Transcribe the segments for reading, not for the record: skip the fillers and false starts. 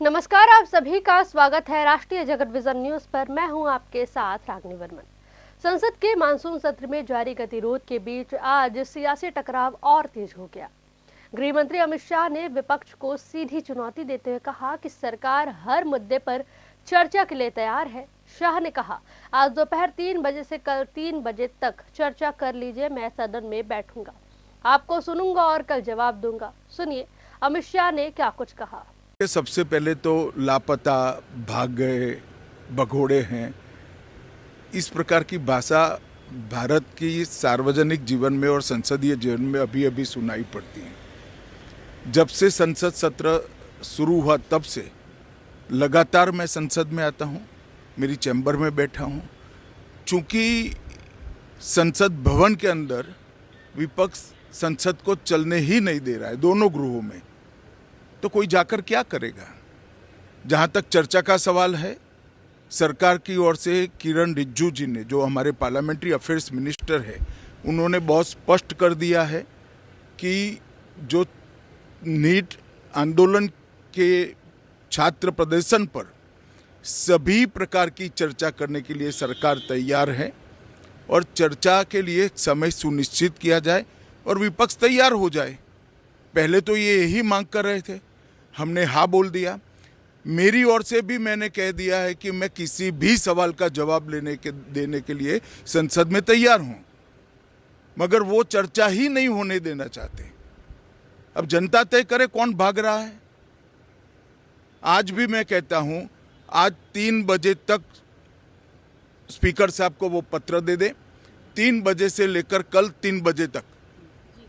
नमस्कार, आप सभी का स्वागत है राष्ट्रीय जगत विजन न्यूज पर। मैं हूं आपके साथ रागनी वर्मन। संसद के मानसून सत्र में जारी गतिरोध के बीच आज सियासी टकराव और तेज हो गया। गृह मंत्री अमित शाह ने विपक्ष को सीधी चुनौती देते हुए कहा कि सरकार हर मुद्दे पर चर्चा के लिए तैयार है। शाह ने कहा, आज दोपहर 3 बजे से कल 3 बजे तक चर्चा कर लीजिए, मैं सदन में बैठूंगा, आपको सुनूंगा और कल जवाब दूंगा। सुनिए अमित शाह ने क्या कुछ कहा। सबसे पहले तो लापता, भाग गए, भगोड़े हैं, इस प्रकार की भाषा भारत की सार्वजनिक जीवन में और संसदीय जीवन में अभी अभी सुनाई पड़ती है। जब से संसद सत्र शुरू हुआ तब से लगातार मैं संसद में आता हूँ, मेरी चैम्बर में बैठा हूँ। चूँकि संसद भवन के अंदर विपक्ष संसद को चलने ही नहीं दे रहा है, दोनों गृहों में, तो कोई जाकर क्या करेगा। जहाँ तक चर्चा का सवाल है, सरकार की ओर से किरण रिजिजू जी ने, जो हमारे पार्लियामेंट्री अफेयर्स मिनिस्टर है, उन्होंने बहुत स्पष्ट कर दिया है कि जो नीट आंदोलन के छात्र प्रदर्शन पर सभी प्रकार की चर्चा करने के लिए सरकार तैयार है और चर्चा के लिए समय सुनिश्चित किया जाए और विपक्ष तैयार हो जाए। पहले तो ये यही मांग कर रहे थे, हमने हाँ बोल दिया। मेरी ओर से भी मैंने कह दिया है कि मैं किसी भी सवाल का जवाब देने के लिए संसद में तैयार हूं, मगर वो चर्चा ही नहीं होने देना चाहते। अब जनता तय करे कौन भाग रहा है। आज भी मैं कहता हूं, आज 3 बजे तक स्पीकर साहब को वो पत्र दे दे। 3 बजे से लेकर कल 3 बजे तक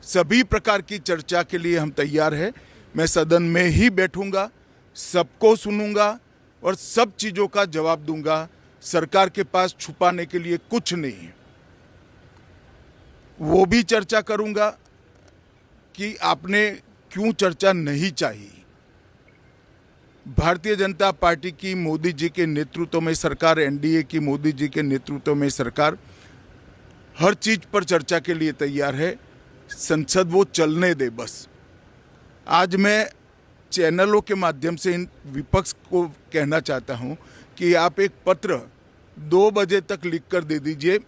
सभी प्रकार की चर्चा के लिए हम तैयार हैं। मैं सदन में ही बैठूंगा, सबको सुनूंगा और सब चीजों का जवाब दूंगा। सरकार के पास छुपाने के लिए कुछ नहीं है। वो भी चर्चा करूंगा कि आपने क्यों चर्चा नहीं चाहिए। भारतीय जनता पार्टी की मोदी जी के नेतृत्व में सरकार, एनडीए की मोदी जी के नेतृत्व में सरकार हर चीज पर चर्चा के लिए तैयार है। संसद वो चलने दे बस। आज मैं चैनलों के माध्यम से इन विपक्ष को कहना चाहता हूं कि आप एक पत्र 2 बजे तक लिखकर दे दीजिए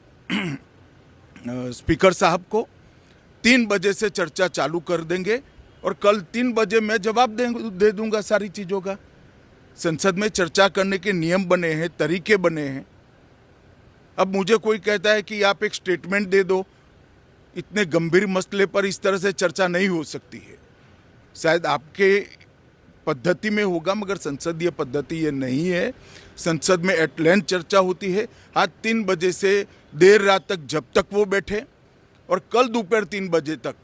स्पीकर साहब को। 3 बजे से चर्चा चालू कर देंगे और कल 3 बजे मैं जवाब दे दूंगा सारी चीज़ों का। संसद में चर्चा करने के नियम बने हैं, तरीके बने हैं। अब मुझे कोई कहता है कि आप एक स्टेटमेंट दे दो, इतने गंभीर मसले पर इस तरह से चर्चा नहीं हो सकती है। शायद आपके पद्धति में होगा, मगर संसदीय पद्धति ये नहीं है। संसद में एट लेंथ चर्चा होती है। आज 3 बजे से देर रात तक, जब तक वो बैठे, और कल दोपहर 3 बजे तक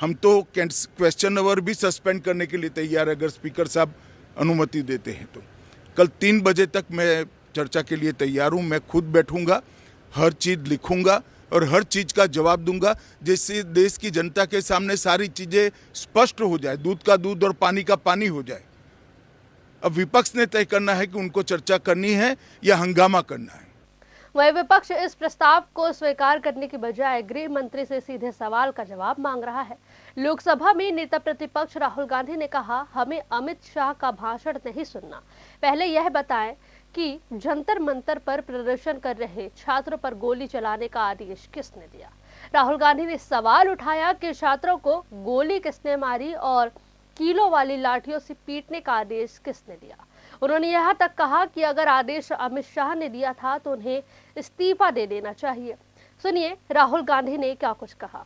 हम तो क्वेश्चन आवर भी सस्पेंड करने के लिए तैयार है, अगर स्पीकर साहब अनुमति देते हैं तो। कल 3 बजे तक मैं चर्चा के लिए तैयार हूँ। मैं खुद बैठूंगा, हर चीज़ लिखूंगा और हर चीज़ का जवाब दूंगा, जिससे देश की जनता के सामने सारी चीज़ें स्पष्ट हो जाए, दूध का दूध और पानी का पानी हो जाए। अब विपक्ष ने तय करना है कि उनको चर्चा करनी है या हंगामा करना है। वहीं विपक्ष इस प्रस्ताव को स्वीकार करने की बजाय गृह मंत्री से सीधे सवाल का जवाब मांग रहा है। लोकसभा में नेता प्रतिपक्ष राहुल गांधी ने कहा, हमें अमित शाह का भाषण नहीं सुनना, पहले यह बताएं कि जंतर मंतर पर प्रदर्शन कर रहे छात्रों पर गोली चलाने का आदेश किसने दिया। राहुल गांधी ने सवाल उठाया कि छात्रों को गोली किसने मारी और कीलों वाली लाठियों से पीटने का आदेश किसने दिया। उन्होंने यहाँ तक कहा कि अगर आदेश अमित शाह ने दिया था तो उन्हें इस्तीफा दे देना चाहिए। सुनिए राहुल गांधी ने क्या कुछ कहा।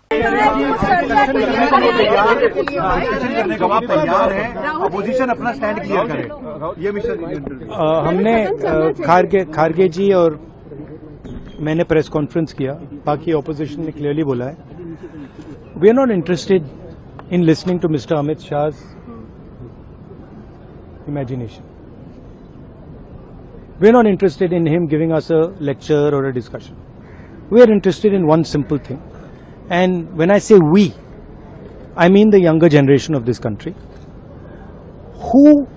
अपोजिशन अपना स्टैंड क्लियर करे। ये मिशन हमने खारगे जी और मैंने प्रेस कॉन्फ्रेंस किया, बाकी ऑपोजिशन ने क्लियरली बोला है, we are not interested in listening to mister Amit Shah's imagination. We are not interested in him giving us a lecture or a discussion. We are interested in one simple thing. And when I say we, I mean the younger generation of this country. Who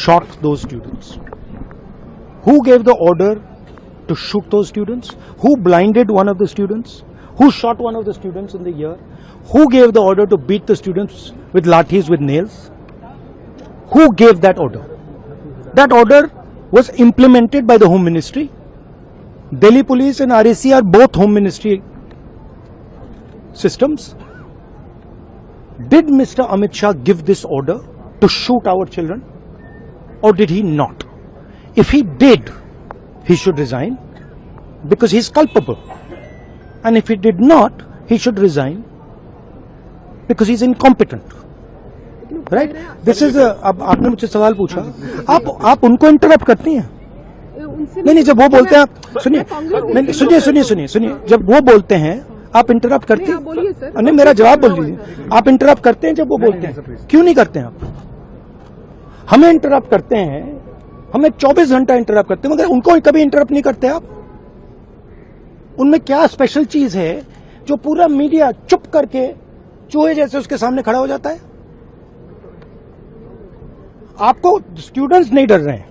shot those students? Who gave the order to shoot those students? Who blinded one of the students? Who shot one of the students in the ear? Who gave the order to beat the students with lathis, with nails? Who gave that order? That order was implemented by the Home Ministry. Delhi Police and RAC are both Home Ministry systems. Did Mr. Amit Shah give this order to shoot our children, or did he not? If he did, he should resign because he is culpable. And if he did not, he should resign because he is incompetent. Right? This is अब आपने मुझसे सवाल पूछा, आप उनको interrupt करती हैं? नहीं, जब वो बोलते हैं आप सुनिए, जब वो बोलते हैं आप इंटरप्ट करती हैं? नहीं, मेरा जवाब बोल लीजिए। आप इंटरप्ट करते हैं जब वो बोलते हैं? क्यों नहीं करते हैं आप? हमें इंटरप्ट करते हैं, हमें 24 घंटा इंटरप्ट करते हैं, मगर उनको कभी इंटरप्ट नहीं करते आप? उनमें क्या स्पेशल चीज है जो पूरा मीडिया चुप करके चूहे जैसे उसके सामने खड़ा हो जाता है? आपको स्टूडेंट्स नहीं डर रहे हैं,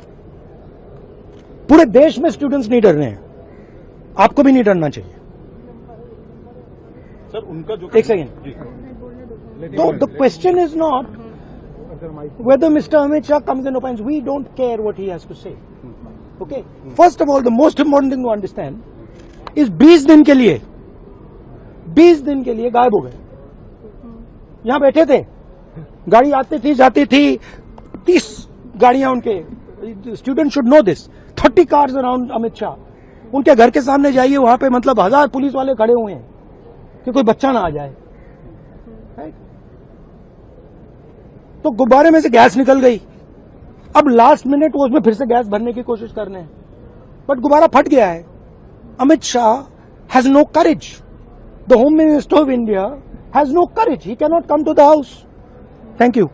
पूरे देश में स्टूडेंट्स नहीं डर रहे हैं, आपको भी नहीं डरना चाहिए। सर उनका जो एक सेकेंड, तो the question is not whether Mr. Amit Shah comes and opines. We don't care what he has to say. Okay? First of all, the most important thing to understand is 20 दिन के लिए गायब हो गए। यहां बैठे थे, गाड़ी आती थी जाती थी, 30 गाड़ियां उनके, student should know this, 30 cars around Amit Shah. उनके घर के सामने जाइए, वहां पे मतलब 1000 पुलिस वाले खड़े हुए हैं कि कोई बच्चा ना आ जाए। तो गुब्बारे में से गैस निकल गई, अब लास्ट मिनट वो उसमें फिर से गैस भरने की कोशिश कर रहे हैं, बट गुब्बारा फट गया है। Amit Shah has no courage, the home minister of India has no courage, he can not come to the house. Thank you.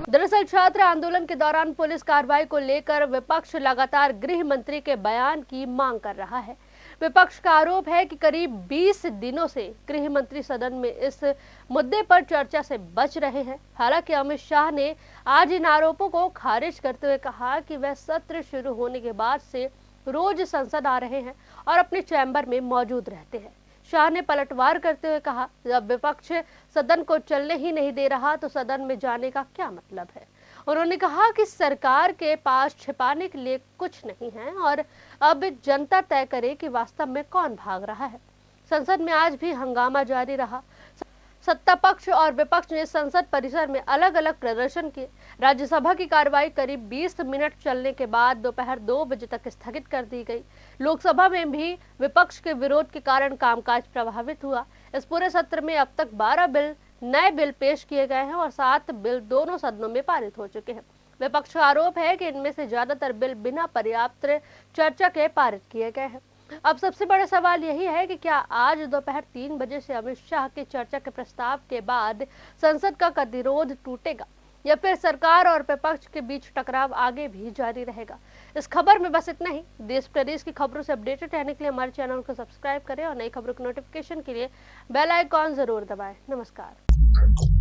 दरअसल छात्र आंदोलन के दौरान पुलिस कार्रवाई को लेकर विपक्ष लगातार गृह मंत्री के बयान की मांग कर रहा है। विपक्ष का आरोप है कि करीब 20 दिनों से गृह मंत्री सदन में इस मुद्दे पर चर्चा से बच रहे हैं। हालांकि अमित शाह ने आज इन आरोपों को खारिज करते हुए कहा कि वह सत्र शुरू होने के बाद से रोज संसद आ रहे हैं और अपने चैम्बर में मौजूद रहते हैं। शाह ने पलटवार करते हुए कहा, जब विपक्ष सदन को चलने ही नहीं दे रहा तो सदन में जाने का क्या मतलब है। उन्होंने कहा कि सरकार के पास छिपाने के लिए कुछ नहीं है और अब जनता तय करे कि वास्तव में कौन भाग रहा है। संसद में आज भी हंगामा जारी रहा। सत्ता पक्ष और विपक्ष ने संसद परिसर में अलग अलग प्रदर्शन किए। राज्यसभा की कार्रवाई करीब 20 मिनट चलने के बाद दोपहर 2 बजे तक स्थगित कर दी गई। लोकसभा में भी विपक्ष के विरोध के कारण कामकाज प्रभावित हुआ। इस पूरे सत्र में अब तक 12 नए बिल पेश किए गए हैं और 7 बिल दोनों सदनों में पारित हो चुके हैं। विपक्ष का आरोप है कि इनमें से ज्यादातर बिल बिना पर्याप्त चर्चा के पारित किए गए हैं। अब सबसे बड़ा सवाल यही है कि क्या आज दोपहर 3 बजे से अमित शाह के चर्चा के प्रस्ताव के बाद संसद का गतिरोध टूटेगा या फिर सरकार और विपक्ष के बीच टकराव आगे भी जारी रहेगा। इस खबर में बस इतना ही। देश प्रदेश की खबरों से अपडेटेड रहने के लिए हमारे चैनल को सब्सक्राइब करें और नई खबरों की नोटिफिकेशन के लिए बेल आइकॉन जरूर दबाएं। नमस्कार।